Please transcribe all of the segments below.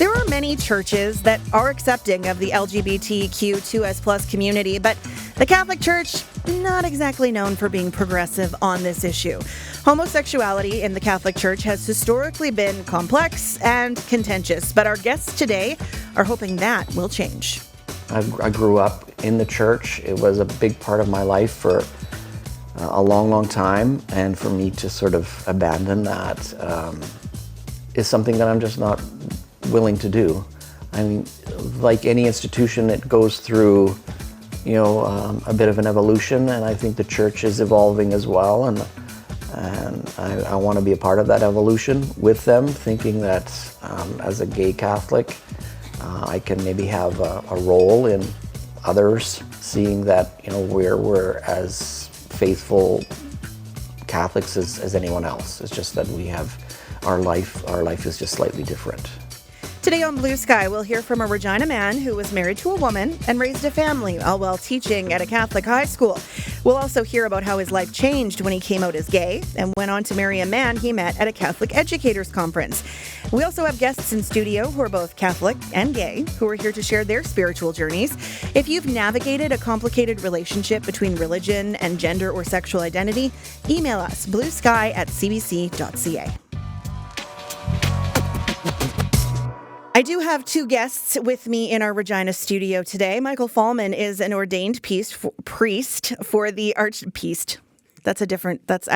There are many churches that are accepting of the LGBTQ 2S+ community, but the Catholic Church, not exactly known for being progressive on this issue. Homosexuality in the Catholic Church has historically been complex and contentious, but our guests today are hoping that will change. I grew up in the church. It was a big part of my life for a long, long time, and for me to sort of abandon that is something that I'm just not willing to do. I mean, like any institution, it goes through, a bit of an evolution, and I think the church is evolving as well, and I want to be a part of that evolution with them, thinking that as a gay Catholic, I can maybe have a role in others, seeing that we're as faithful Catholics as anyone else. It's just that we have our life is just slightly different. Today on Blue Sky, we'll hear from a Regina man who was married to a woman and raised a family, all while teaching at a Catholic high school. We'll also hear about how his life changed when he came out as gay and went on to marry a man he met at a Catholic educators conference. We also have guests in studio who are both Catholic and gay, who are here to share their spiritual journeys. If you've navigated a complicated relationship between religion and gender or sexual identity, email us bluesky@cbc.ca. I do have two guests with me in our Regina studio today. Michael Fallman is an ordained priest for the I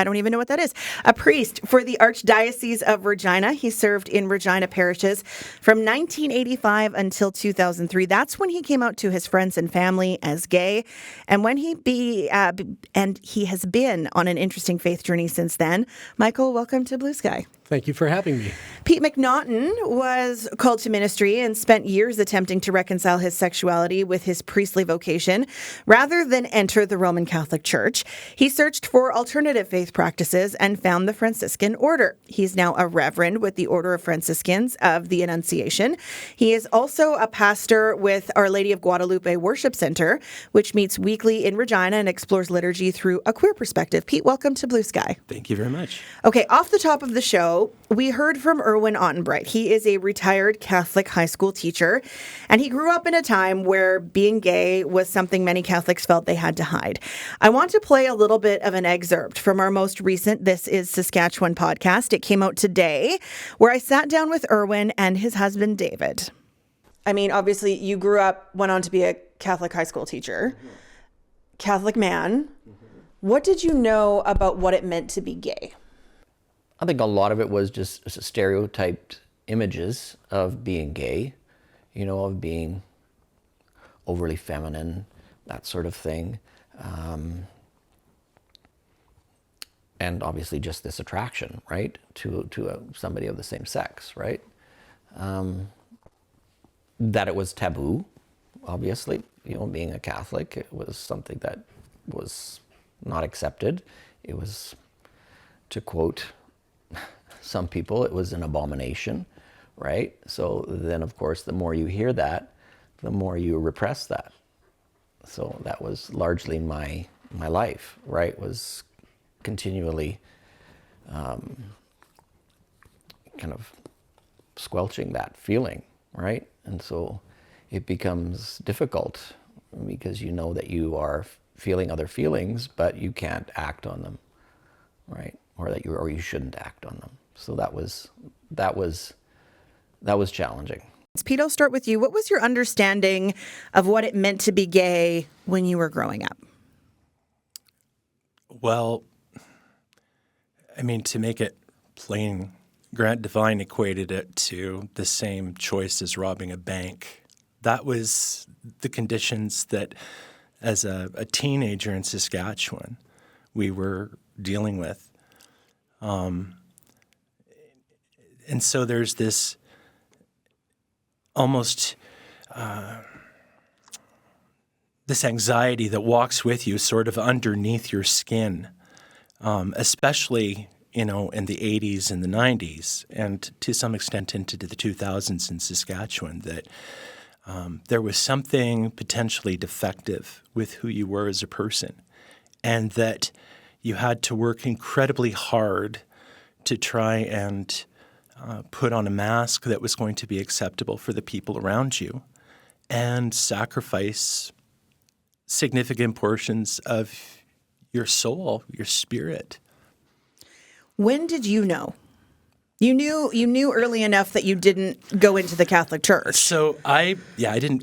don't even know what that is. A priest for the Archdiocese of Regina. He served in Regina parishes from 1985 until 2003. That's when he came out to his friends and family as gay. And he has been on an interesting faith journey since then. Michael, welcome to Blue Sky. Thank you for having me. Pete McNaughton was called to ministry and spent years attempting to reconcile his sexuality with his priestly vocation rather than enter the Roman Catholic Church. He searched for alternative faith practices and found the Franciscan order. He's now a reverend with the Order of Franciscans of the Annunciation. He is also a pastor with Our Lady of Guadalupe Worship Center, which meets weekly in Regina and explores liturgy through a queer perspective. Pete, welcome to Blue Sky. Thank you very much. Okay, off the top of the show, we heard from Erwin Ottenbright. He is a retired Catholic high school teacher, and he grew up in a time where being gay was something many Catholics felt they had to hide. I want to play a little bit of an excerpt from our most recent This is Saskatchewan podcast. It came out today, where I sat down with Erwin and his husband, David. I mean, obviously, you grew up, went on to be a Catholic high school teacher, Catholic man. What did you know about what it meant to be gay? I think a lot of it was just stereotyped images of being gay, of being overly feminine, that sort of thing. And obviously just this attraction, right, to somebody of the same sex, right? That it was taboo, obviously, being a Catholic, it was something that was not accepted. It was, to quote some people, it was an abomination, right? So then, of course, the more you hear that, the more you repress that. So that was largely my life, right? Was continually kind of squelching that feeling, right? And so it becomes difficult because you know that you are feeling other feelings, but you can't act on them, right? Or you shouldn't act on them. So that was challenging. Pete, I'll start with you. What was your understanding of what it meant to be gay when you were growing up? Well, I mean, to make it plain, Grant Devine equated it to the same choice as robbing a bank. That was the conditions that, as a teenager in Saskatchewan, we were dealing with. And so there's this almost this anxiety that walks with you sort of underneath your skin, especially, in the 80s and the 90s, and to some extent into the 2000s in Saskatchewan, that there was something potentially defective with who you were as a person, and that you had to work incredibly hard to try and put on a mask that was going to be acceptable for the people around you, and sacrifice significant portions of your soul, your spirit. When did you know? You knew early enough that you didn't go into the Catholic Church. So I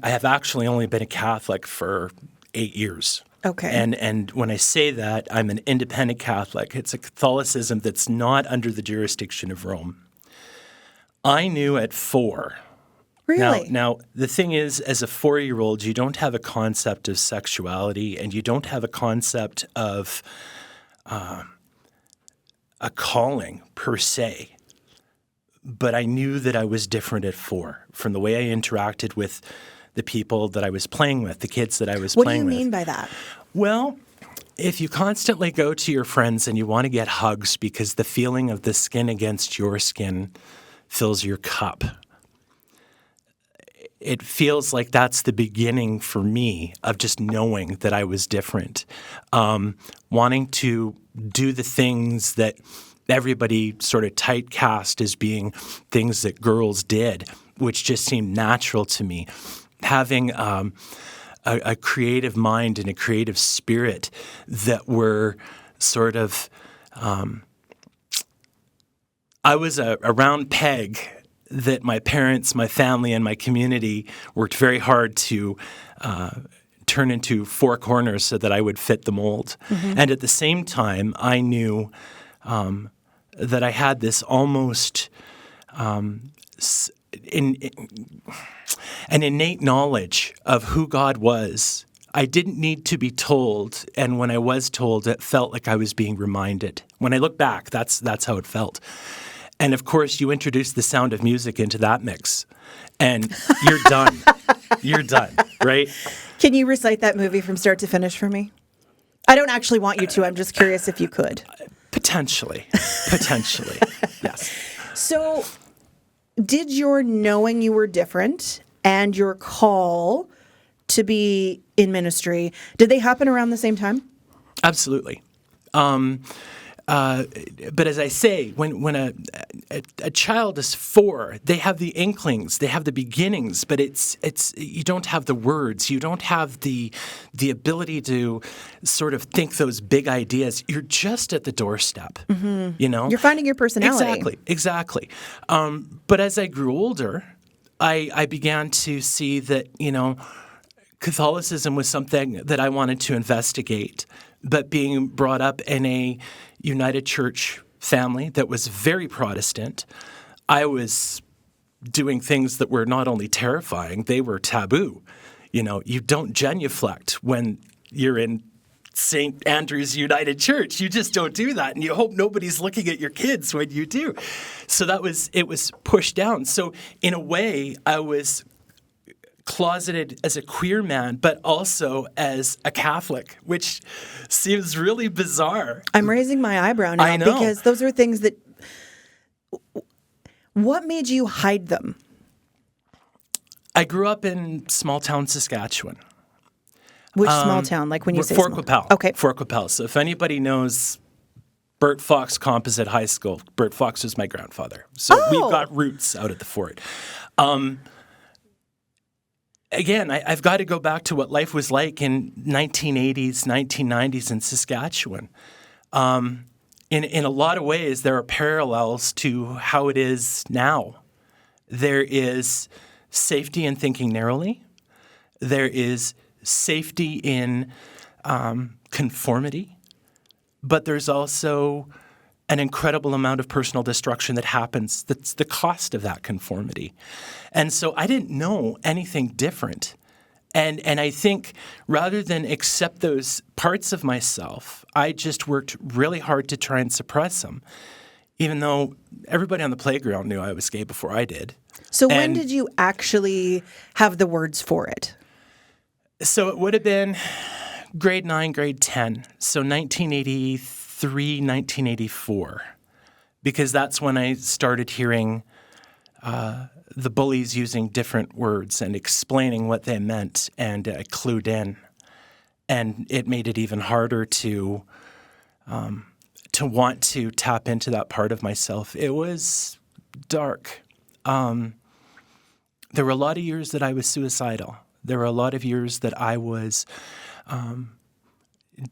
have actually only been a Catholic for 8 years. Okay. And when I say that, I'm an independent Catholic. It's a Catholicism that's not under the jurisdiction of Rome. I knew at 4. Really? Now, the thing is, as a 4-year-old, you don't have a concept of sexuality, and you don't have a concept of a calling per se. But I knew that I was different at 4 from the way I interacted with the people that I was playing with, the kids that I was playing with. What do you mean by that? Well, if you constantly go to your friends and you want to get hugs because the feeling of the skin against your skin fills your cup, it feels like that's the beginning for me of just knowing that I was different, wanting to do the things that everybody sort of typecast as being things that girls did, which just seemed natural to me. Having a creative mind and a creative spirit that were sort of, I was a round peg that my parents, my family, and my community worked very hard to turn into 4 corners so that I would fit the mold. Mm-hmm. And at the same time, I knew that I had this almost an innate knowledge of who God was. I didn't need to be told, and when I was told, it felt like I was being reminded. When I look back, that's how it felt. And of course, you introduce the sound of music into that mix, and you're done. You're done, right? Can you recite that movie from start to finish for me? I don't actually want you to. I'm just curious if you could. Potentially, yes. So, did your knowing you were different and your call to be in ministry, did they happen around the same time? Absolutely. But as I say, when a child is 4, they have the inklings, they have the beginnings, but it's you don't have the words, you don't have the ability to sort of think those big ideas. You're just at the doorstep, you know. You're finding your personality. Exactly. But as I grew older, I began to see that, you know, Catholicism was something that I wanted to investigate. But being brought up in a United Church family that was very Protestant, I was doing things that were not only terrifying, they were taboo. You know, you don't genuflect when you're in St. Andrew's United Church. You just don't do that, and you hope nobody's looking at your kids when you do. So it was pushed down. So in a way, I was closeted as a queer man, but also as a Catholic, which seems really bizarre. I'm raising my eyebrow now I know. because those are things that... What made you hide them? I grew up in small town Saskatchewan. Which small town? Like when you say Fort small? Qu'Appelle. Okay. Fort Qu'Appelle. So if anybody knows Bert Fox Composite High School, Bert Fox was my grandfather. So we've got roots out at the fort. Again, I've got to go back to what life was like in 1980s, 1990s in Saskatchewan. In a lot of ways, there are parallels to how it is now. There is safety in thinking narrowly. There is safety in conformity. But there's also an incredible amount of personal destruction that happens. That's the cost of that conformity. And so I didn't know anything different. And I think rather than accept those parts of myself, I just worked really hard to try and suppress them, even though everybody on the playground knew I was gay before I did. So when did you actually have the words for it? So it would have been grade 9, grade 10. So 1983, 1984, because that's when I started hearing the bullies using different words and explaining what they meant, and I clued in. And it made it even harder to want to tap into that part of myself. It was dark. There were a lot of years that I was suicidal. There were a lot of years that I was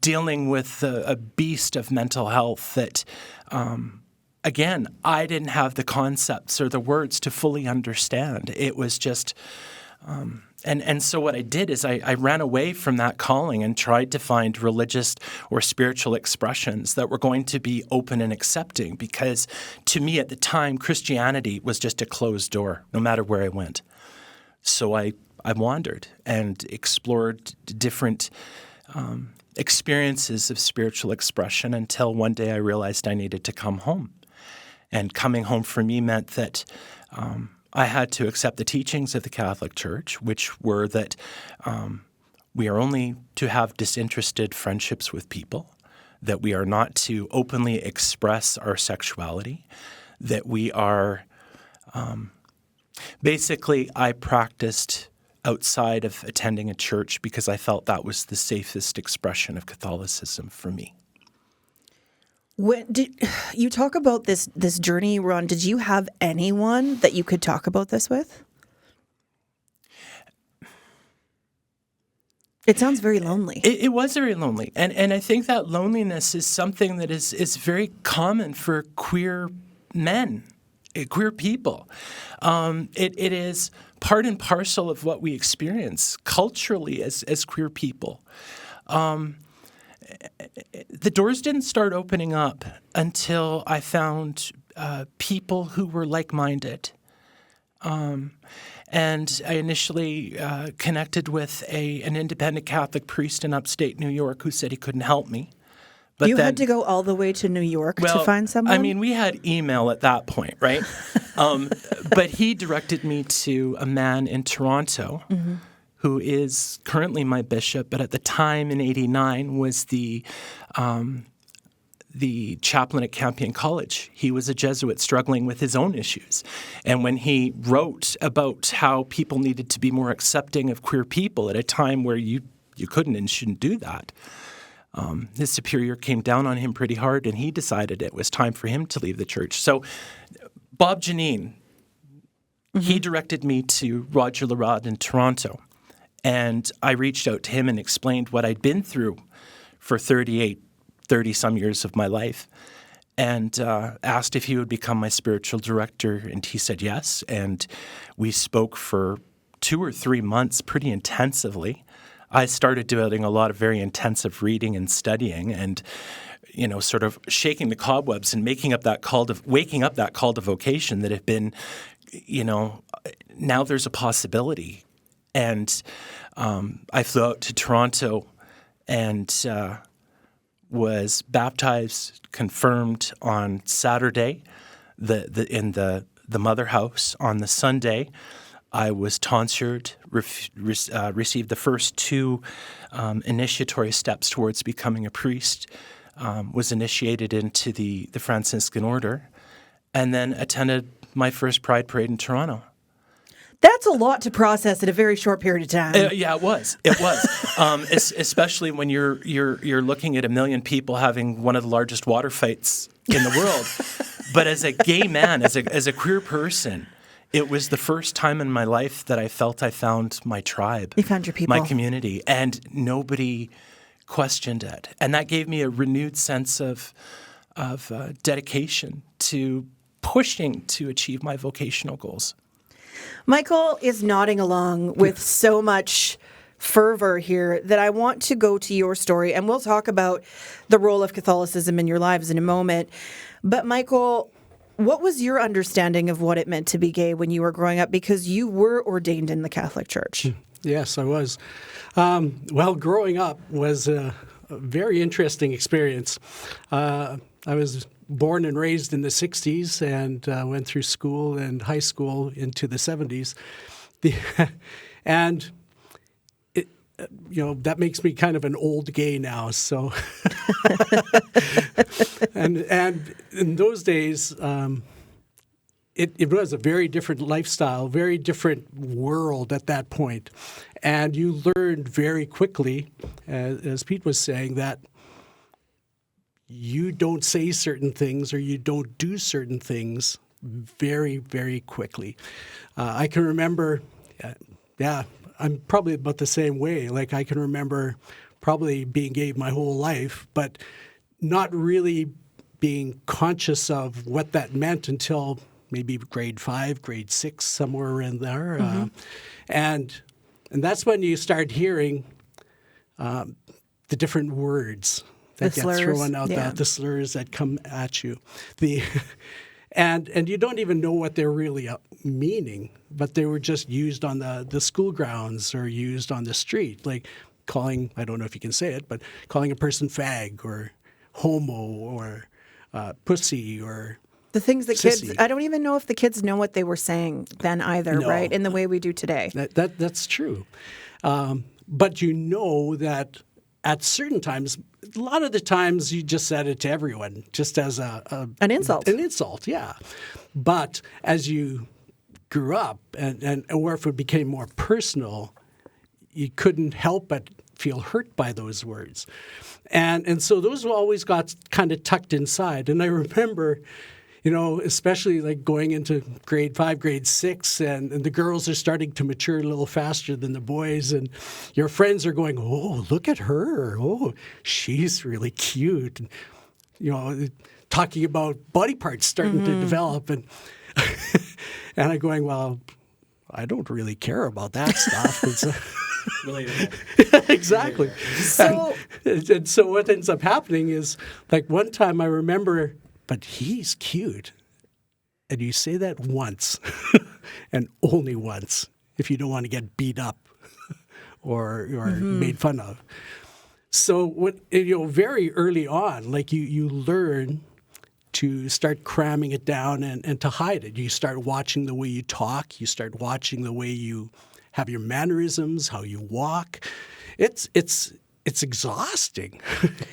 dealing with a beast of mental health that, again, I didn't have the concepts or the words to fully understand. It was just, and so what I did is I ran away from that calling and tried to find religious or spiritual expressions that were going to be open and accepting, because to me at the time, Christianity was just a closed door, no matter where I went. So I wandered and explored different experiences of spiritual expression until one day I realized I needed to come home. And coming home for me meant that I had to accept the teachings of the Catholic Church, which were that we are only to have disinterested friendships with people, that we are not to openly express our sexuality, that we are basically, I practiced outside of attending a church because I felt that was the safest expression of Catholicism for me. When did you talk about this journey you were on? Did you have anyone that you could talk about this with? It sounds very lonely. It was very lonely. And I think that loneliness is something that is very common for queer men, queer people. It is part and parcel of what we experience culturally as queer people. The doors didn't start opening up until I found people who were like-minded. And I initially connected with an independent Catholic priest in upstate New York who said he couldn't help me. But you had to go all the way to New York to find someone? I mean, we had email at that point, right? But he directed me to a man in Toronto who is currently my bishop, but at the time in '89 was the chaplain at Campion College. He was a Jesuit struggling with his own issues. And when he wrote about how people needed to be more accepting of queer people at a time where you couldn't and shouldn't do that, his superior came down on him pretty hard, and he decided it was time for him to leave the church. So Bob Janine, he directed me to Roger Larod in Toronto. And I reached out to him and explained what I'd been through for 30-some years of my life, and asked if he would become my spiritual director. And he said yes. And we spoke for 2 or 3 months pretty intensively. I started doing a lot of very intensive reading and studying and, sort of shaking the cobwebs and waking up that call to vocation that had been, now there's a possibility. And I flew out to Toronto and was baptized, confirmed on Saturday in the Mother House. On the Sunday, I was tonsured, received the first 2 initiatory steps towards becoming a priest, was initiated into the Franciscan order, and then attended my first Pride Parade in Toronto. That's a lot to process in a very short period of time. Yeah, it was. Especially when you're looking at 1 million people having one of the largest water fights in the world. But as a gay man, as a queer person, it was the first time in my life that I felt I found my tribe. You found your people. My community, and nobody questioned it. And that gave me a renewed sense of dedication to pushing to achieve my vocational goals. Michael is nodding along with so much fervor here that I want to go to your story, and we'll talk about the role of Catholicism in your lives in a moment. But Michael, what was your understanding of what it meant to be gay when you were growing up? Because you were ordained in the Catholic Church. Yes, I was. Growing up was a very interesting experience. I was born and raised in the 60s and went through school and high school into the 70s. And that makes me kind of an old gay now. So, and in those days, it was a very different lifestyle, very different world at that point. And you learned very quickly, as Pete was saying, that you don't say certain things or you don't do certain things very, very quickly. I can remember, I'm probably about the same way. Like I can remember probably being gay my whole life, but not really being conscious of what that meant until maybe grade 5, grade 6, somewhere in there. And that's when you start hearing the different words that get thrown out, the slurs that come at you. And you don't even know what they're really meaning, but they were just used on the school grounds or used on the street, like calling, I don't know if you can say it, but calling a person fag or homo or pussy or the things that sissy. kids, I don't even know if the kids know what they were saying then either, right? In the way we do today. That's true. But you know that at certain times, a lot of the times you just said it to everyone, just as an insult. An insult, yeah. But as you grew up or if it became more personal, you couldn't help but feel hurt by those words. And so those always got kind of tucked inside. And I remember, especially like going into grade 5, grade 6, and the girls are starting to mature a little faster than the boys, and your friends are going, oh, look at her. Oh, she's really cute. And, talking about body parts starting to develop. And and I'm going, well, I don't really care about that stuff. Exactly. And so what ends up happening is, like one time I remember, but he's cute. And you say that once and only once if you don't want to get beat up or made fun of. So very early on, like you learn to start cramming it down and to hide it. You start watching the way you talk. You start watching the way you have your mannerisms, how you walk. It's exhausting.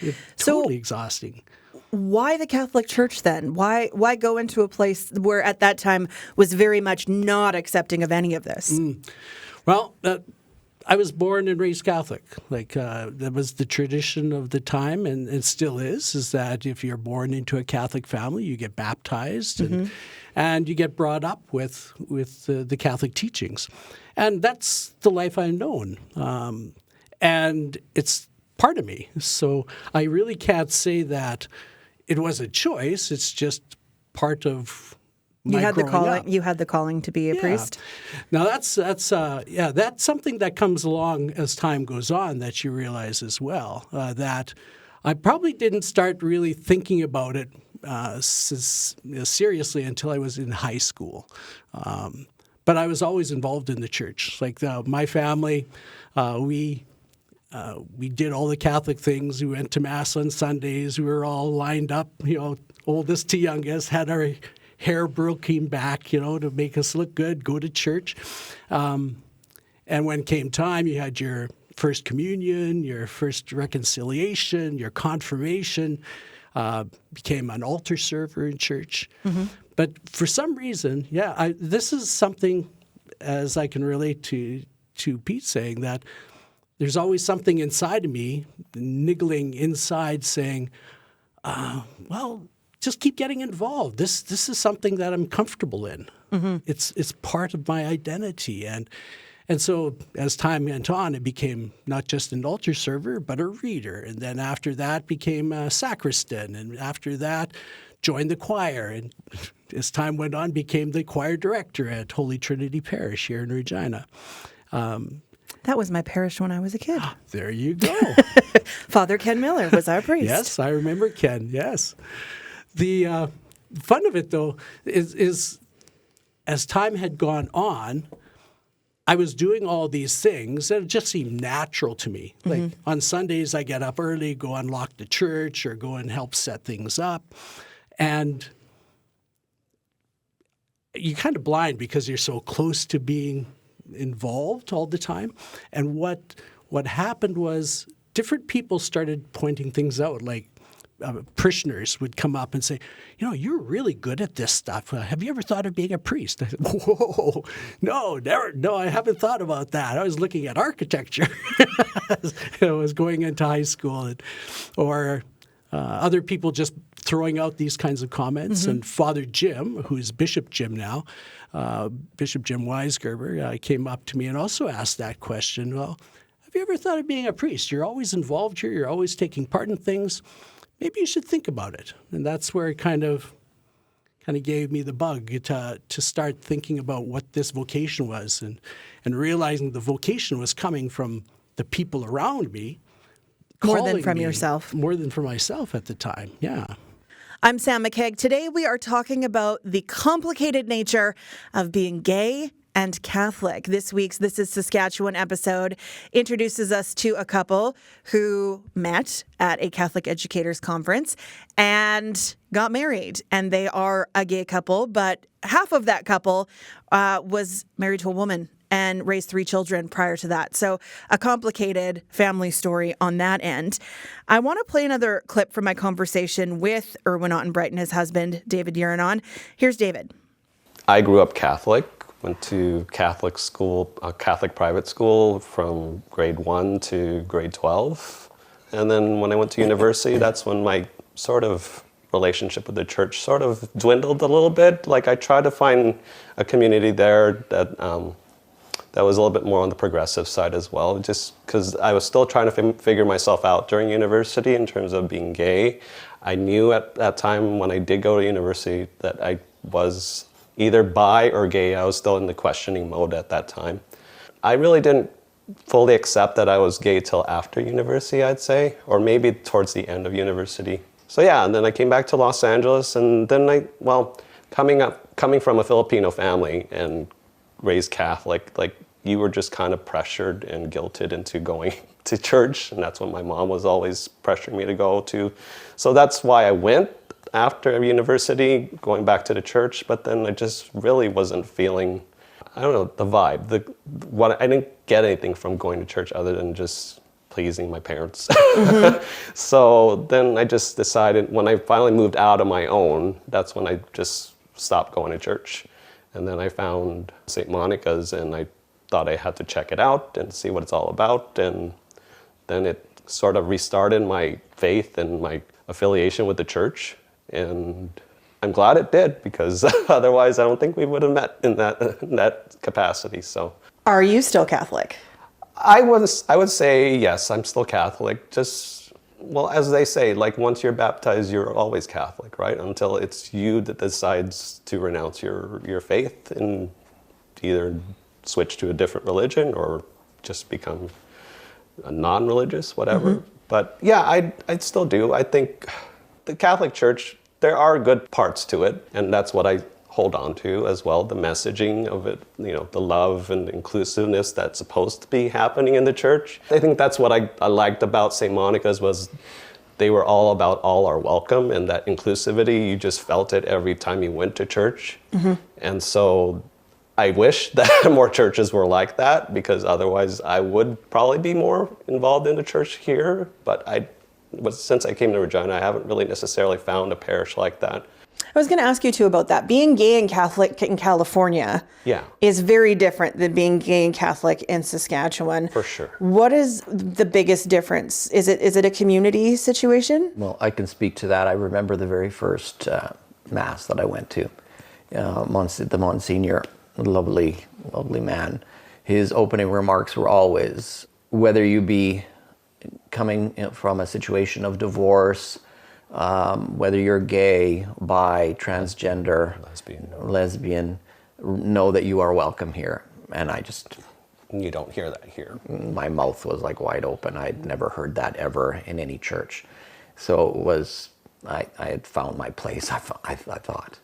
It's totally exhausting. Why the Catholic Church then? Why go into a place where at that time was very much not accepting of any of this? Well, I was born and raised Catholic. Like that was the tradition of the time, and it still is that if you're born into a Catholic family, you get baptized and you get brought up with the Catholic teachings. And that's the life I've known. And it's part of me. So I really can't say that it was a choice. It's just part of my growing up. You had the calling to be a priest? Now that's something that comes along as time goes on that you realize as well, that I probably didn't start really thinking about it seriously until I was in high school. But I was always involved in the church. Like my family, we did all the Catholic things. We went to Mass on Sundays. We were all lined up, oldest to youngest, had our hair broken back, to make us look good, go to church. And when came time, you had your first communion, your first reconciliation, your confirmation, became an altar server in church. But for some reason, this is something, as I can relate to Pete saying, that there's always something inside of me, niggling inside, saying, well, just keep getting involved. This is something that I'm comfortable in. It's part of my identity. And so as time went on, it became not just an altar server, but a reader. And then after that became a sacristan. And after that, joined the choir. And as time went on, became the choir director at Holy Trinity Parish here in Regina. That was my parish when I was a kid. There you go. Father Ken Miller was our priest. Yes, I remember Ken, yes. The fun of it, though, is as time had gone on, I was doing all these things and it just seemed natural to me. Like on Sundays, I get up early, go unlock the church or go and help set things up. And you're kind of blind because you're so close to being involved all the time. And what happened was different people started pointing things out, like parishioners would come up and say, you're really good at this stuff. Have you ever thought of being a priest? I said, whoa, no, never. No, I haven't thought about that. I was looking at architecture. I was going into high school. Or other people just throwing out these kinds of comments. And Father Jim, who's Bishop Jim now, Bishop Jim Weisgerber, came up to me and also asked that question. Well, have you ever thought of being a priest? You're always involved here. You're always taking part in things. Maybe you should think about it. And that's where it kind of gave me the bug to start thinking about what this vocation was and realizing the vocation was coming from the people around me. More than from yourself. More than for myself at the time, yeah. I'm Sam McKeag. Today we are talking about the complicated nature of being gay and Catholic. This week's This is Saskatchewan episode introduces us to a couple who met at a Catholic educators conference and got married. And they are a gay couple, but half of that couple was married to a woman and raised 3 children prior to that. So a complicated family story on that end. I want to play another clip from my conversation with Erwin Ottenbreit and his husband, David Uranon. Here's David. I grew up Catholic. Went to Catholic school, a Catholic private school from grade 1 to grade 12. And then when I went to university, that's when my sort of relationship with the church sort of dwindled a little bit. Like I tried to find a community there that was a little bit more on the progressive side as well, just because I was still trying to figure myself out during university in terms of being gay. I knew at that time when I did go to university that I was either bi or gay. I was still in the questioning mode at that time. I really didn't fully accept that I was gay till after university, I'd say, or maybe towards the end of university. So yeah, and then I came back to Los Angeles, and then coming from a Filipino family and raised Catholic, like you were just kind of pressured and guilted into going to church, and that's what my mom was always pressuring me to go to. So that's why I went after university, going back to the church, but then I just really wasn't feeling, I don't know, the vibe. I didn't get anything from going to church other than just pleasing my parents. So then I just decided, when I finally moved out on my own, that's when I just stopped going to church. And then I found St. Monica's, and I thought I had to check it out and see what it's all about. And then it sort of restarted my faith and my affiliation with the church. And I'm glad it did, because otherwise I don't think we would have met in that capacity. So, Are you still Catholic? I would say yes, I'm still Catholic. Just, well, as they say, like once you're baptized, you're always Catholic, right? Until it's you that decides to renounce your faith and either switch to a different religion or just become a non-religious, whatever. But yeah, I'd still do. I think the Catholic Church, there are good parts to it, and that's what I hold on to as well, the messaging of it, the love and inclusiveness that's supposed to be happening in the church. I think that's what I liked about St. Monica's, was they were all about all are welcome, and that inclusivity, you just felt it every time you went to church. And so I wish that more churches were like that, because otherwise I would probably be more involved in the church here, but since I came to Regina, I haven't really necessarily found a parish like that. I was going to ask you too about that. Being gay and Catholic in California is very different than being gay and Catholic in Saskatchewan. For sure. What is the biggest difference? Is it a community situation? Well, I can speak to that. I remember the very first Mass that I went to. The Monsignor, lovely man, his opening remarks were always, whether you be coming from a situation of divorce, whether you're gay, bi, transgender, lesbian, know that you are welcome here. And you don't hear that here. My mouth was like wide open. I'd never heard that ever in any church. So it was, I had found my place, I thought.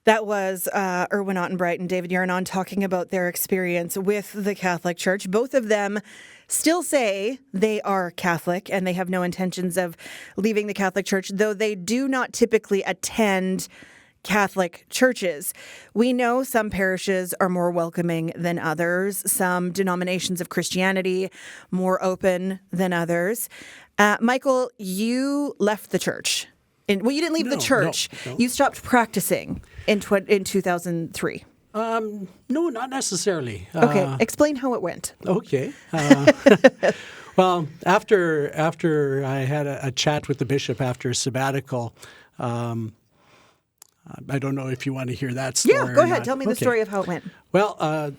That was Erwin Ottenbreit and David Uranon talking about their experience with the Catholic Church. Both of them still say they are Catholic and they have no intentions of leaving the Catholic Church, though they do not typically attend Catholic churches. We know some parishes are more welcoming than others, some denominations of Christianity more open than others. Michael, you left the church. You didn't leave the church. No. You stopped practicing in 2003. No, not necessarily. Okay, explain how it went. Okay. Well, after I had a chat with the bishop after a sabbatical, I don't know if you want to hear that story. Yeah, go or ahead. not. Tell me the Okay. story of how it went. Well,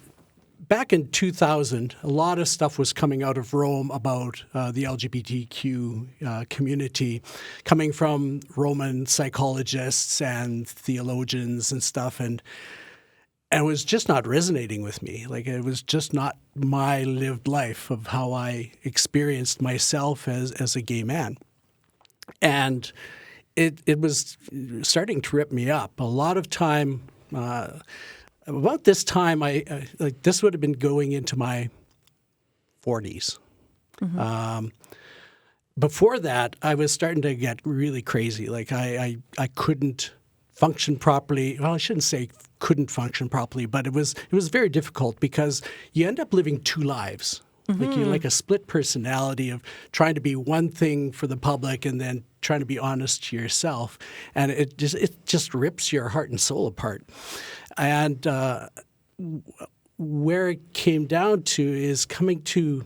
back in 2000, a lot of stuff was coming out of Rome about the LGBTQ community, coming from Roman psychologists and theologians and stuff, and it was just not resonating with me. Like, it was just not my lived life of how I experienced myself as a gay man. And it was starting to rip me up. A lot of time, about this time, I like this would have been going into my 40s. Before that, I was starting to get really crazy. Like I couldn't function properly. Well, I shouldn't say couldn't function properly, but it was very difficult because you end up living two lives. Like you're like a split personality of trying to be one thing for the public and then trying to be honest to yourself, and it just rips your heart and soul apart. And where it came down to is coming to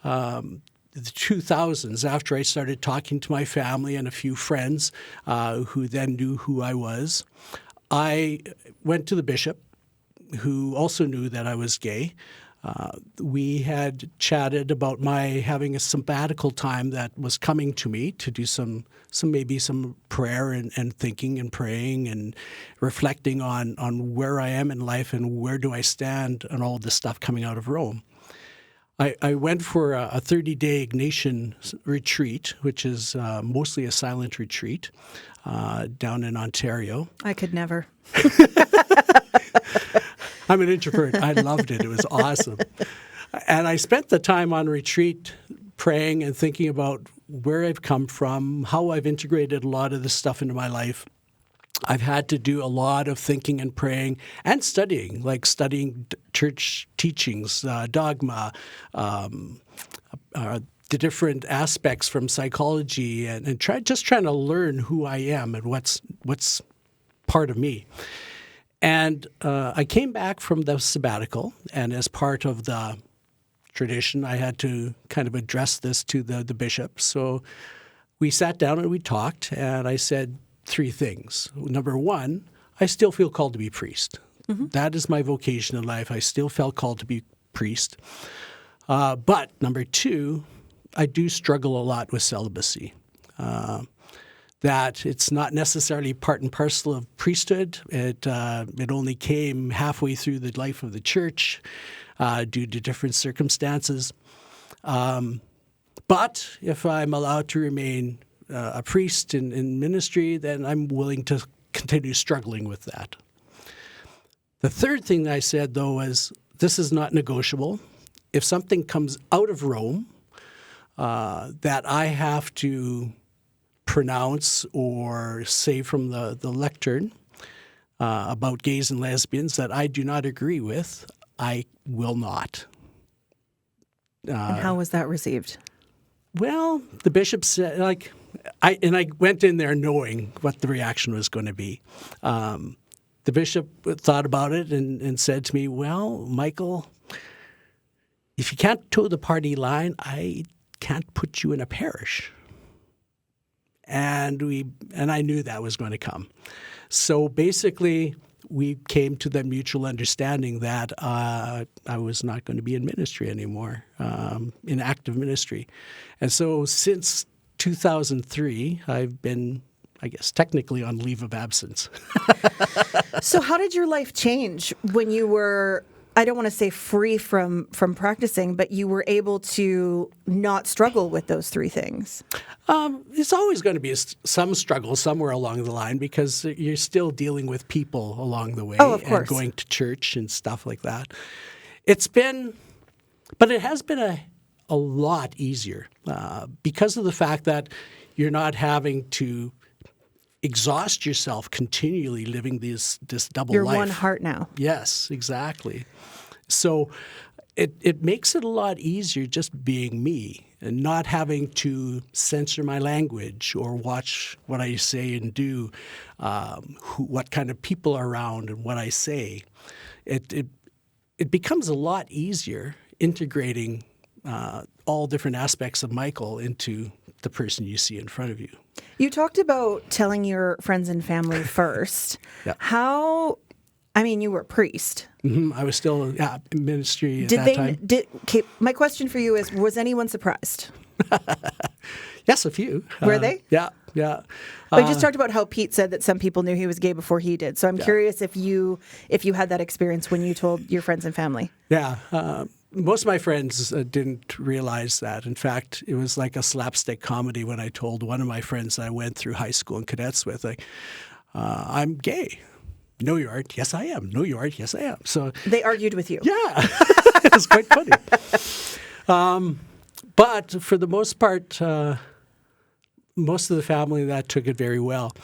the 2000s, after I started talking to my family and a few friends who then knew who I was. I went to the bishop, who also knew that I was gay. We had chatted about my having a sabbatical time that was coming to me to do some prayer and thinking and praying and reflecting on where I am in life and where do I stand on all this stuff coming out of Rome. I went for a 30-day Ignatian retreat, which is mostly a silent retreat down in Ontario. I could never. I'm an introvert. I loved it. It was awesome. And I spent the time on retreat praying and thinking about where I've come from, how I've integrated a lot of this stuff into my life. I've had to do a lot of thinking and praying and studying, like studying church teachings, dogma, the different aspects from psychology, and trying to learn who I am and what's part of me. And I came back from the sabbatical, and as part of the tradition, I had to kind of address this to the bishop. So we sat down and we talked, and I said three things. Number one, I still feel called to be priest. That is my vocation in life. I still felt called to be priest. But number two, I do struggle a lot with celibacy. That it's not necessarily part and parcel of priesthood. It only came halfway through the life of the church due to different circumstances. But if I'm allowed to remain a priest in ministry, then I'm willing to continue struggling with that. The third thing that I said, though, was this is not negotiable. If something comes out of Rome that I have to pronounce or say from the lectern about gays and lesbians that I do not agree with, I will not. And how was that received? Well, the bishop said, I went in there knowing what the reaction was going to be. The bishop thought about it and said to me, well, Michael, if you can't toe the party line, I can't put you in a parish. And I knew that was going to come. So basically, we came to the mutual understanding that I was not going to be in ministry anymore, in active ministry. And so since 2003, I've been, I guess, technically on leave of absence. So how did your life change when you were, I don't want to say free from practicing, but you were able to not struggle with those three things? It's always going to be some struggle somewhere along the line because you're still dealing with people along the way. Oh, of course. And going to church and stuff like that. But it has been a lot easier because of the fact that you're not having to exhaust yourself continually living this double You're life. one heart now. Yes, exactly. So it makes it a lot easier just being me and not having to censor my language or watch what I say and do, what kind of people are around and what I say. It becomes a lot easier integrating all different aspects of Michael into the person you see in front of you. You talked about telling your friends and family first. Yeah. How? I mean, you were a priest. I was still in ministry at that time. Okay, my question for you is: was anyone surprised? Yes, a few. Were they? Yeah. We just talked about how Pete said that some people knew he was gay before he did. So I'm curious if you had that experience when you told your friends and family. Yeah. Most of my friends didn't realize that. In fact, it was like a slapstick comedy when I told one of my friends I went through high school and cadets with, like, I'm gay. No, you aren't. Yes, I am. No, you aren't. Yes, I am. So They argued with you. yeah, it was quite funny. But for the most part, most of the family that took it very well.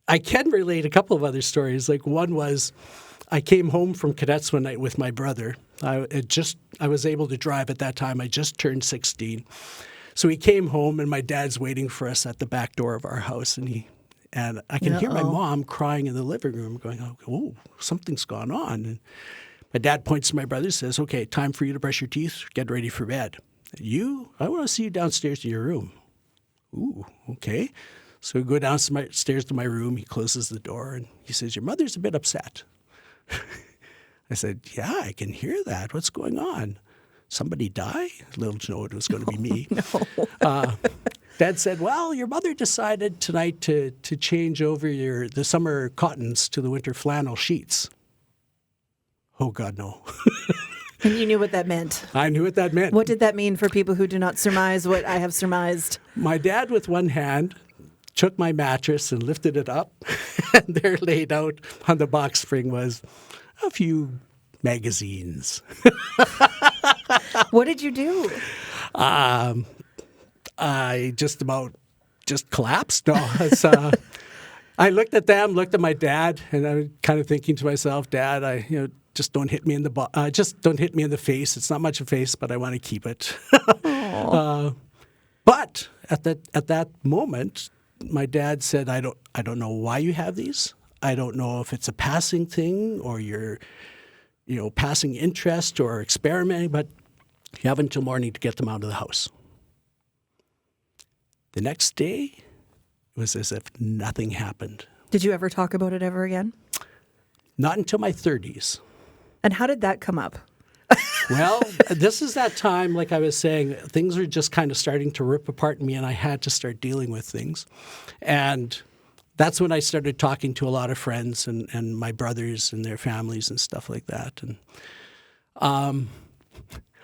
I can relate a couple of other stories. Like one was, I came home from cadets one night with my brother. I was able to drive at that time. I just turned 16. So he came home, and my dad's waiting for us at the back door of our house, and I can hear my mom crying in the living room, going, "Oh, something's gone on." And my dad points to my brother and says, "Okay, time for you to brush your teeth. Get ready for bed. I want to see you downstairs in your room." Ooh, okay. So we go downstairs to my room. He closes the door, and he says, "Your mother's a bit upset." I said, "Yeah, I can hear that. What's going on? Somebody die?" Little to know it was going to be me. No. Dad said, "Well, your mother decided tonight to change over the summer cottons to the winter flannel sheets." Oh, God, no. And you knew what that meant. I knew what that meant. What did that mean for people who do not surmise what I have surmised? My dad, with one hand, took my mattress and lifted it up, and there laid out on the box spring was a few magazines. What did you do? I just collapsed. No, I looked at them, looked at my dad, and I was kind of thinking to myself, "Dad, just don't hit me in the face. It's not much of a face, but I want to keep it." But at that moment, my dad said, "I don't know why you have these. I don't know if it's a passing thing or you're, passing interest or experimenting, but you have until morning to get them out of the house." The next day, it was as if nothing happened. Did you ever talk about it ever again? Not until my 30s. And how did that come up? Well, this is that time, like I was saying, things are just kind of starting to rip apart in me, and I had to start dealing with things. And that's when I started talking to a lot of friends and my brothers and their families and stuff like that. And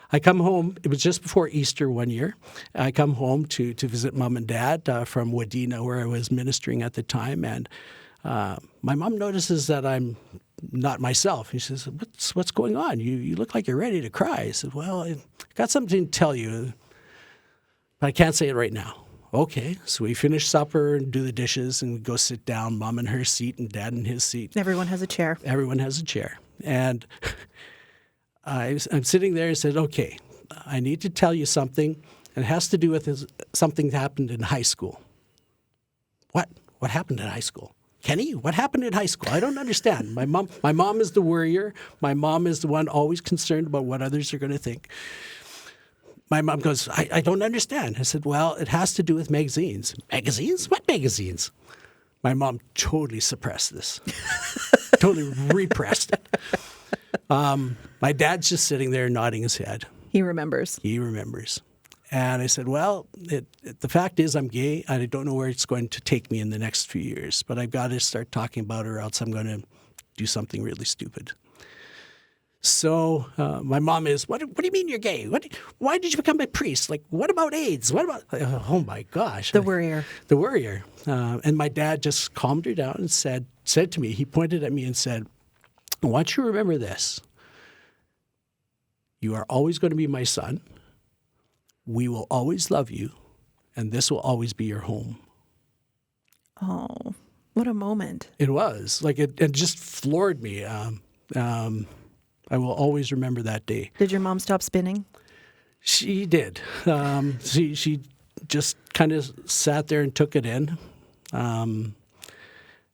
I come home, it was just before Easter one year. I come home to visit Mom and Dad from Regina, where I was ministering at the time. And my mom notices that I'm not myself. He says, what's going on? You look like you're ready to cry. I said, "Well, I got something to tell you, but I can't say it right now." Okay, so we finish supper and do the dishes and go sit down, Mom in her seat and Dad in his seat. Everyone has a chair. Everyone has a chair. And I'm sitting there and said, "Okay, I need to tell you something, and it has to do with something that happened in high school." "What? What happened in high school?" "Kenny, what happened in high school? I don't understand. My mom is the worrier. My mom is the one always concerned about what others are going to think." My mom goes, I don't understand. I said, "Well, it has to do with magazines." "Magazines? What magazines?" My mom totally suppressed this. Totally repressed it. My dad's just sitting there nodding his head. He remembers. He remembers. And I said, "Well, the fact is I'm gay, and I don't know where it's going to take me in the next few years, but I've got to start talking about it or else I'm going to do something really stupid." So my mom is, what do you mean you're gay? Why did you become a priest? Like, what about AIDS? What about, oh my gosh. The worrier. The worrier. And my dad just calmed her down and said to me, he pointed at me and said, "I want you to remember this. You are always going to be my son. We will always love you, and this will always be your home." Oh, what a moment. It was. Like, it just floored me. I will always remember that day. Did your mom stop spinning? She did. She just kind of sat there and took it in.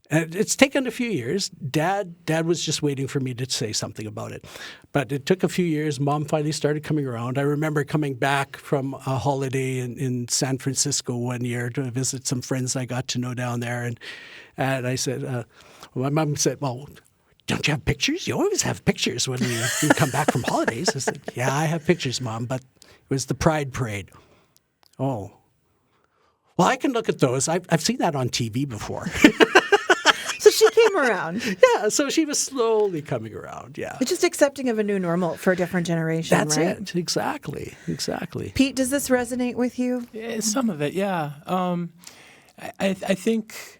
And it's taken a few years. Dad was just waiting for me to say something about it. But it took a few years. Mom finally started coming around. I remember coming back from a holiday in San Francisco one year to visit some friends I got to know down there. And I said, my mom said, well, don't you have pictures? You always have pictures when you come back from holidays. I said, yeah, I have pictures, Mom, but it was the Pride Parade. Oh. Well, I can look at those. I've seen that on TV before. So she came around. Yeah, so she was slowly coming around, yeah. It's just accepting of a new normal for a different generation, That's right? it, exactly. Pete, does this resonate with you? Yeah, some of it, yeah. I think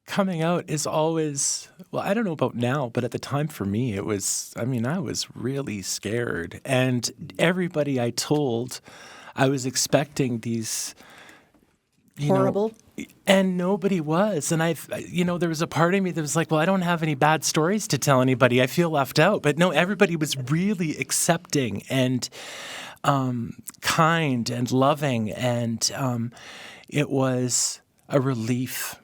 coming out is always, well, I don't know about now, but at the time for me, I was really scared. And everybody I told, I was expecting these, Horrible. And nobody was. And there was a part of me that was like, well, I don't have any bad stories to tell anybody. I feel left out. But no, everybody was really accepting and kind and loving. And it was a relief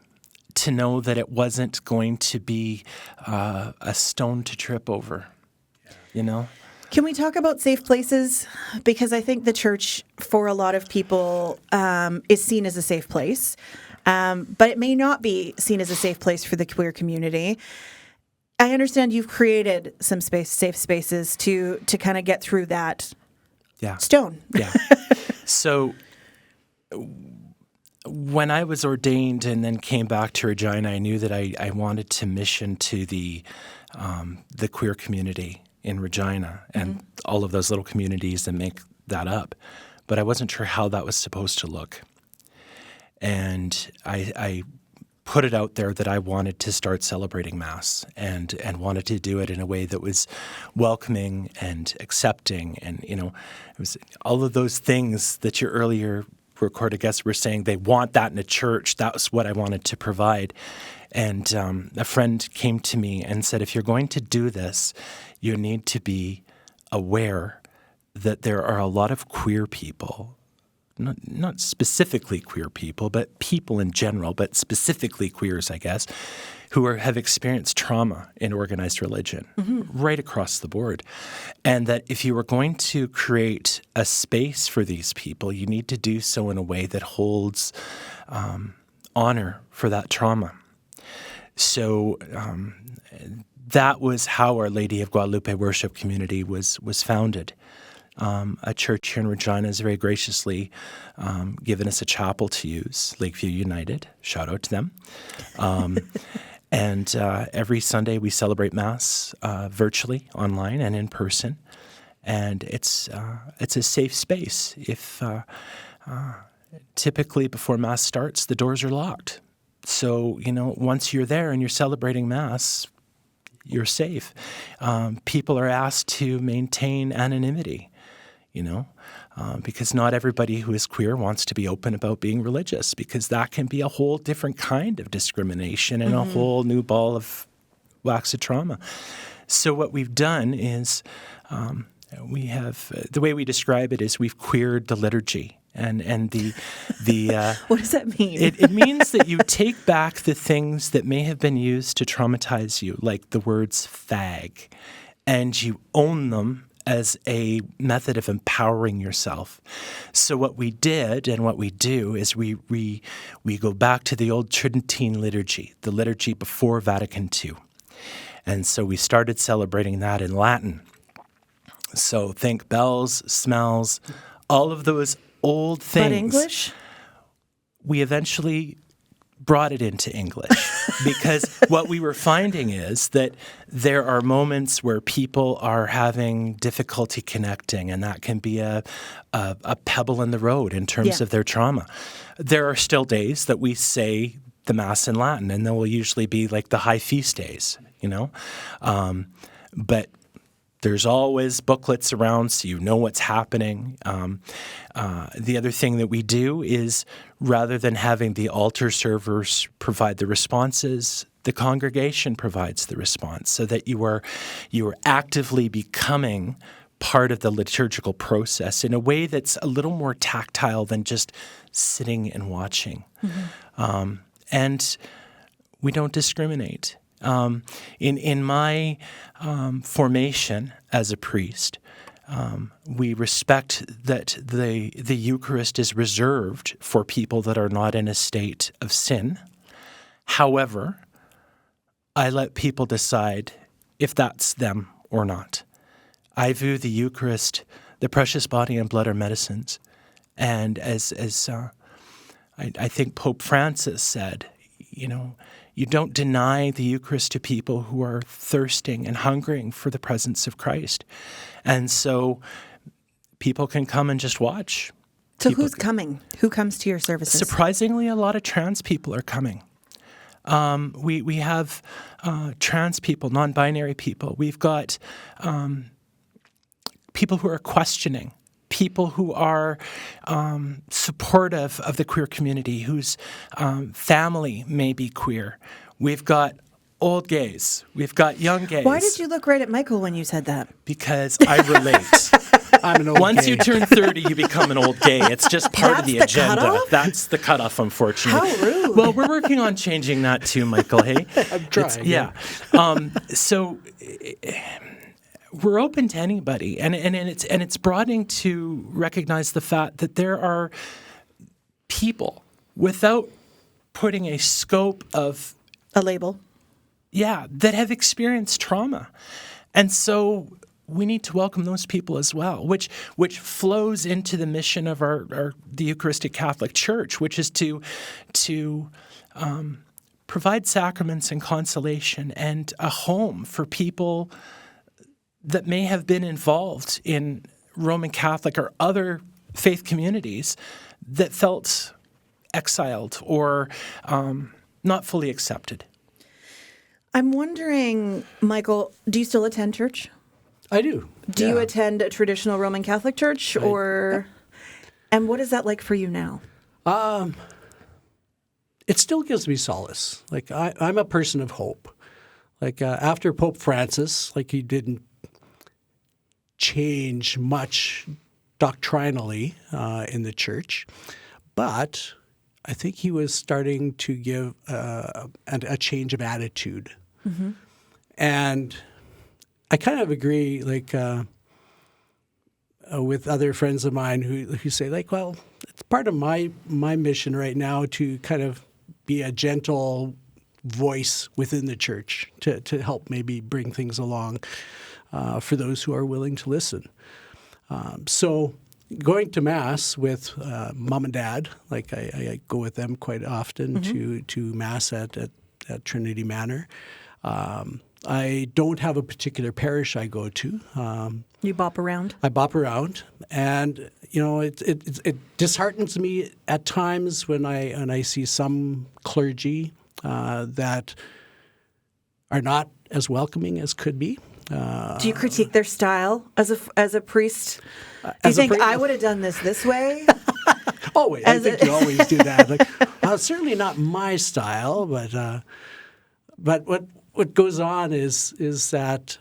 to know that it wasn't going to be a stone to trip over, Can we talk about safe places? Because I think the church, for a lot of people, is seen as a safe place, but it may not be seen as a safe place for the queer community. I understand you've created some safe spaces to kind of get through that stone. Yeah. So when I was ordained and then came back to Regina, I knew that I wanted to mission to the queer community in Regina and all of those little communities that make that up. But I wasn't sure how that was supposed to look. And I put it out there that I wanted to start celebrating Mass and wanted to do it in a way that was welcoming and accepting. And, it was all of those things that your earlier recorded guests were saying they want that in a church. That was what I wanted to provide. And a friend came to me and said, if you're going to do this, you need to be aware that there are a lot of queer people, not specifically queer people, but people in general, but specifically queers, I guess, who have experienced trauma in organized religion right across the board. And that if you are going to create a space for these people, you need to do so in a way that holds honor for that trauma. So that was how Our Lady of Guadalupe Worship Community was founded. A church here in Regina has very graciously given us a chapel to use, Lakeview United. Shout out to them. And every Sunday we celebrate Mass virtually, online, and in person. And it's a safe space. If typically before Mass starts, the doors are locked. So, once you're there and you're celebrating Mass, you're safe. People are asked to maintain anonymity, because not everybody who is queer wants to be open about being religious, because that can be a whole different kind of discrimination and a whole new ball of wax of trauma. So what we've done is we have, the way we describe it is we've queered the liturgy. And the What does that mean? It means that you take back the things that may have been used to traumatize you, like the words fag, and you own them as a method of empowering yourself. So what we did and what we do is we go back to the old Tridentine liturgy, the liturgy before Vatican II. And so we started celebrating that in Latin. So think bells, smells, all of those old things. But English? We eventually brought it into English because what we were finding is that there are moments where people are having difficulty connecting, and that can be a pebble in the road in terms of their trauma. There are still days that we say the Mass in Latin, and there will usually be like the high feast days, but there's always booklets around so you know what's happening. The other thing that we do is rather than having the altar servers provide the responses, the congregation provides the response so that you are actively becoming part of the liturgical process in a way that's a little more tactile than just sitting and watching. And We don't discriminate. In my formation as a priest, we respect that the Eucharist is reserved for people that are not in a state of sin. However, I let people decide if that's them or not. I view the Eucharist, the precious body and blood are medicines. And as I think Pope Francis said, you don't deny the Eucharist to people who are thirsting and hungering for the presence of Christ. And so people can come and just watch. So who's coming? Who comes to your services? Surprisingly, a lot of trans people are coming. We have trans people, non-binary people. We've got people who are questioning, people who are supportive of the queer community, whose family may be queer. We've got old gays. We've got young gays. Why did you look right at Michael when you said that? Because I relate. I'm an old Once gay. you turn 30, you become an old gay. It's just part of the That's the agenda. cutoff? That's the cutoff, unfortunately. How rude. Well, we're working on changing that too, Michael. Hey, I'm trying. Yeah. So we're open to anybody, and it's broadening to recognize the fact that there are people without putting a scope of A label. that have experienced trauma, and so we need to welcome those people as well, which flows into the mission of the Eucharistic Catholic Church, which is to provide sacraments and consolation and a home for people that may have been involved in Roman Catholic or other faith communities that felt exiled or not fully accepted. I'm wondering, Michael, do you still attend church? I do. Do you attend a traditional Roman Catholic church, or and what is that like for you now? It still gives me solace. Like I'm a person of hope. Like after Pope Francis, like he didn't change much doctrinally in the church, but I think he was starting to give a change of attitude. Mm-hmm. And I kind of agree, like, with other friends of mine who say, like, well, it's part of my mission right now to kind of be a gentle voice within the church to help maybe bring things along for those who are willing to listen. So going to Mass with Mom and Dad, like I go with them quite often to Mass at Trinity Manor. I don't have a particular parish I go to. You bop around? I bop around, and it disheartens me at times when I see some clergy that are not as welcoming as could be. Do you critique their style as a priest? Do you think I would have done this way? Always, I think you always do that. Like, certainly not my style, but what goes on is that,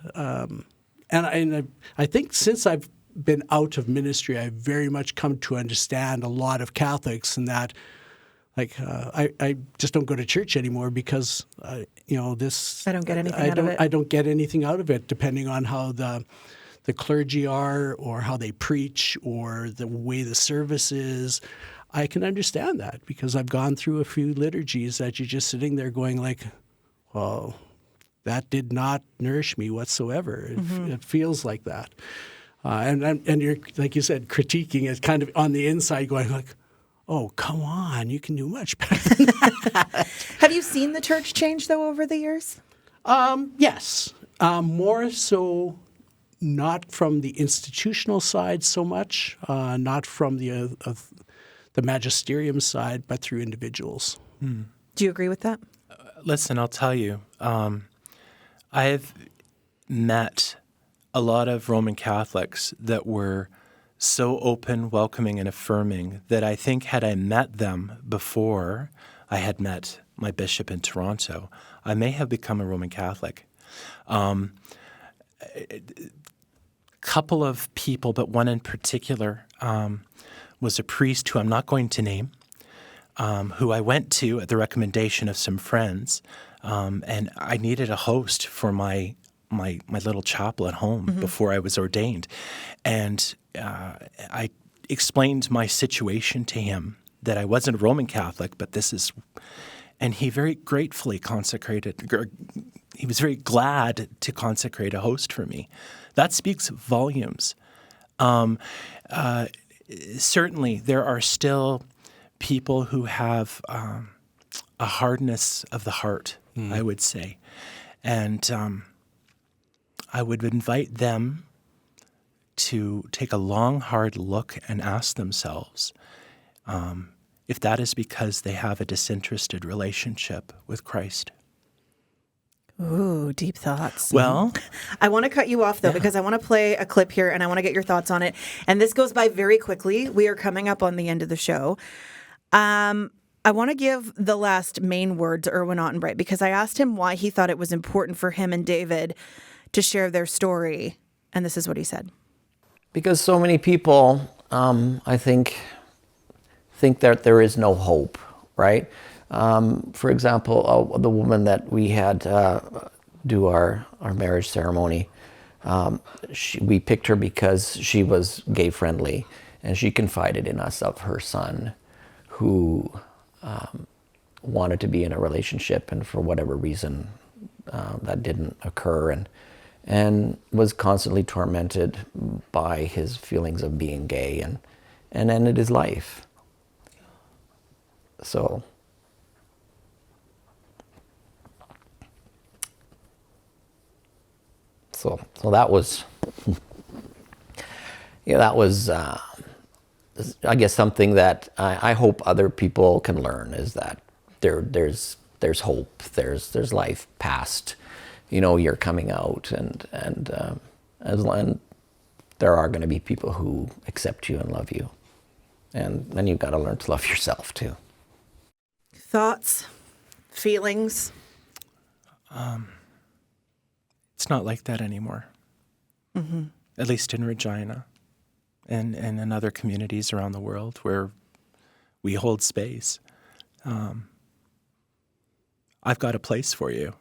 and I think since I've been out of ministry, I've very much come to understand a lot of Catholics, and that, like, I just don't go to church anymore because this. I don't get anything out of it. I don't get anything out of it, depending on how the clergy are, or how they preach, or the way the service is. I can understand that because I've gone through a few liturgies that you're just sitting there going like, well, that did not nourish me whatsoever. It feels like that. And you're, like you said, critiquing it kind of on the inside going like, oh, come on, you can do much better than that. Have you seen the church change, though, over the years? Yes. More so not from the institutional side so much, not from the magisterium side, but through individuals. Do you agree with that? Listen, I'll tell you, I've met a lot of Roman Catholics that were so open, welcoming, and affirming that I think had I met them before I had met my bishop in Toronto, I may have become a Roman Catholic. A couple of people, but one in particular was a priest who I'm not going to name, who I went to at the recommendation of some friends, and I needed a host for my little chapel at home before I was ordained. And I explained my situation to him, that I wasn't a Roman Catholic, but and he very gratefully he was very glad to consecrate a host for me. That speaks volumes. Certainly, there are still people who have a hardness of the heart, I would say. And I would invite them to take a long, hard look and ask themselves if that is because they have a disinterested relationship with Christ. Ooh, deep thoughts. Well, I want to cut you off, though, because I want to play a clip here and I want to get your thoughts on it. And this goes by very quickly. We are coming up on the end of the show. I want to give the last main word to Erwin Ottenbright because I asked him why he thought it was important for him and David to share their story. And this is what he said. Because so many people, I think that there is no hope, right? For example, the woman that we had do our marriage ceremony, we picked her because she was gay friendly, and she confided in us of her son who wanted to be in a relationship, and for whatever reason that didn't occur, and was constantly tormented by his feelings of being gay, and ended his life. So that was, that was, I guess, something that I hope other people can learn, is that there's hope, there's life past, you're coming out, and there are going to be people who accept you and love you, and then you've got to learn to love yourself too. Thoughts, feelings? it's not like that anymore. At least in Regina and in other communities around the world where we hold space. I've got a place for you.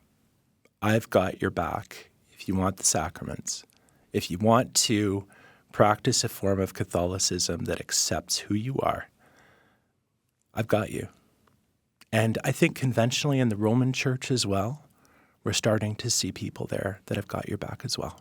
I've got your back if you want the sacraments. If you want to practice a form of Catholicism that accepts who you are, I've got you. And I think conventionally in the Roman Church as well, we're starting to see people there that have got your back as well.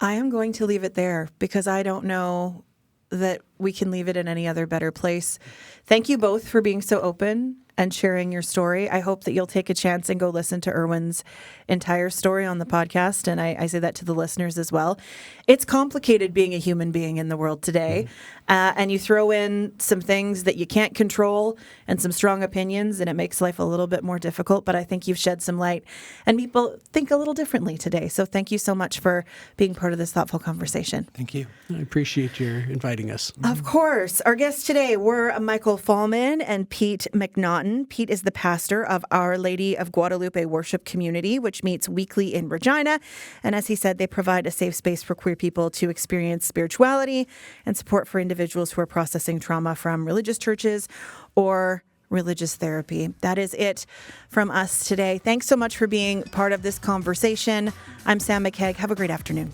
I am going to leave it there because I don't know that we can leave it in any other better place. Thank you both for being so open and sharing your story. I hope that you'll take a chance and go listen to Erwin's entire story on the podcast. And I say that to the listeners as well. It's complicated being a human being in the world today. And you throw in some things that you can't control and some strong opinions, and it makes life a little bit more difficult. But I think you've shed some light and people think a little differently today. So thank you so much for being part of this thoughtful conversation. Thank you. I appreciate your inviting us. Of course. Our guests today were Michael Fallman and Pete McNaughton. Pete is the pastor of Our Lady of Guadalupe Worship Community, which meets weekly in Regina. And as he said, they provide a safe space for queer people to experience spirituality and support for individuals who are processing trauma from religious churches or religious therapy. That is it from us today. Thanks so much for being part of this conversation. I'm Sam McKeag. Have a great afternoon.